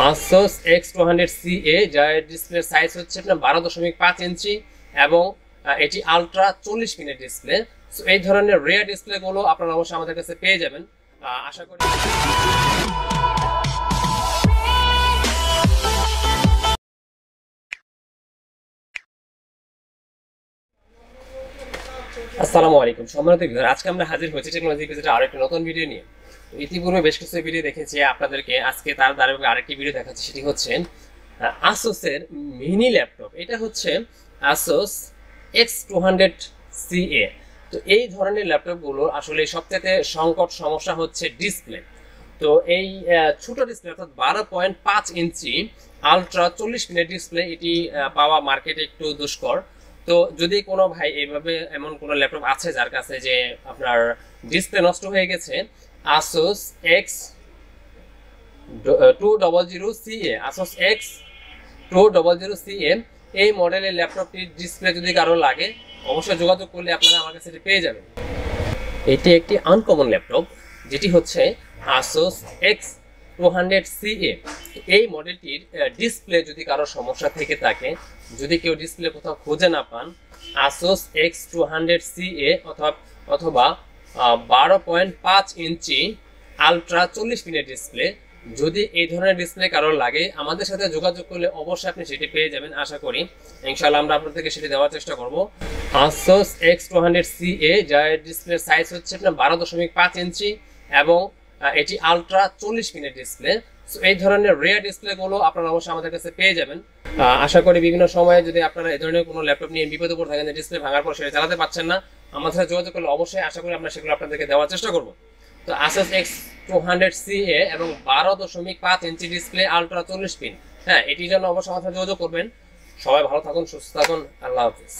asus x200 যার display size হচ্ছে আপনার 12.5 ইঞ্চি এবং এটি আলট্রা 40 মিনিট ডিসপ্লে। সো এই ধরনের রেয়ার ডিসপ্লে গুলো আপনারা অবশ্যই আমাদের কাছে পেয়ে যাবেন। আশা করি আসসালামু আলাইকুম সম্মানিত ভিউয়ার, আজকে আমরা হাজির হয়েছি টেকনোলজি ইপিজেডের আরো একটা নতুন ভিডিও নিয়ে। ইতিপূর্বে বেশ কিছু ভিডিও দেখেছি আপনাদেরকে, আজকে তার ধারাবাহিক আরেকটি ভিডিও দেখাচ্ছি। সেটি হচ্ছে আসুস এর মিনি ল্যাপটপ। এটা হচ্ছে আসুস x200 তো এই ধরনের ল্যাপটপগুলো আসলে সবচেয়ে সংকট সমস্যা হচ্ছে ডিসপ্লে। তো এই ছোট ডিসপ্লে অর্থাৎ 12.5 ইঞ্চি আলট্রা 40 মিনিট ডিসপ্লে এটি পাওয়া মার্কেটে একটু দুষ্কর। তো যদি কোনো ভাই এইভাবে এমন কোনো ল্যাপটপ আছে যার কাছে যে আপনার ডিসপ্লে নষ্ট হয়ে গেছে, asus x200 asus x200 এই মডেলের ল্যাপটপটির ডিসপ্লে যদি কারো লাগে অবশ্যই যোগাযোগ করলে আপনারা আমার কাছে এটি পেয়ে যাবেন। এটি একটি আনকমন ল্যাপটপ যেটি হচ্ছে asus x200 এই মডেলটির ডিসপ্লে যদি কারো সমস্যা থেকে থাকে, যদি কেউ ডিসপ্লে কোথাও খুঁজে না পান, asus x200 অথবা 12.5 ইঞ্চি আলট্রা 40 মিনিট ডিসপ্লে, যদি এই ধরনের ডিসপ্লে কারোর লাগে আমাদের সাথে যোগাযোগ করলে অবশ্যই আপনি সেটি পেয়ে যাবেন। আশা করি ইনশাআল্লাহ আমরা আপনাদেরকে সেটি দেওয়ার চেষ্টা করব। asus x200 যার ডিসপ্লে সাইজ হচ্ছে আপনার 12.5 ইঞ্চি এবং এটি আলট্রা 40 মিনিট ডিসপ্লে। সো এই ধরনের রেয়ার ডিসপ্লে গুলো আপনারা অবশ্যই আমাদের কাছে পেয়ে যাবেন। আশা করি বিভিন্ন সময়ে যদি আপনারা এই ধরনের কোনো ল্যাপটপ নিয়ে বিপদে পড়ে থাকেন, ডিসপ্লে ভাঙার পর সেটা চালাতে পারছেন না, আমাদের সাথে যোগাযোগ করলে অবশ্যই আশা করি আমরা সেগুলো আপনাদেরকে দেওয়ার চেষ্টা করব। তো asus x200 এবং 12.5 ইঞ্চি ডিসপ্লে আলট্রা 40 পিন, হ্যাঁ, এটির জন্য অবশ্যই আমাদের সাথে যোগাযোগ করবেন। সবাই ভালো থাকুন, সুস্থ থাকুন, আল্লাহ হাফেজ।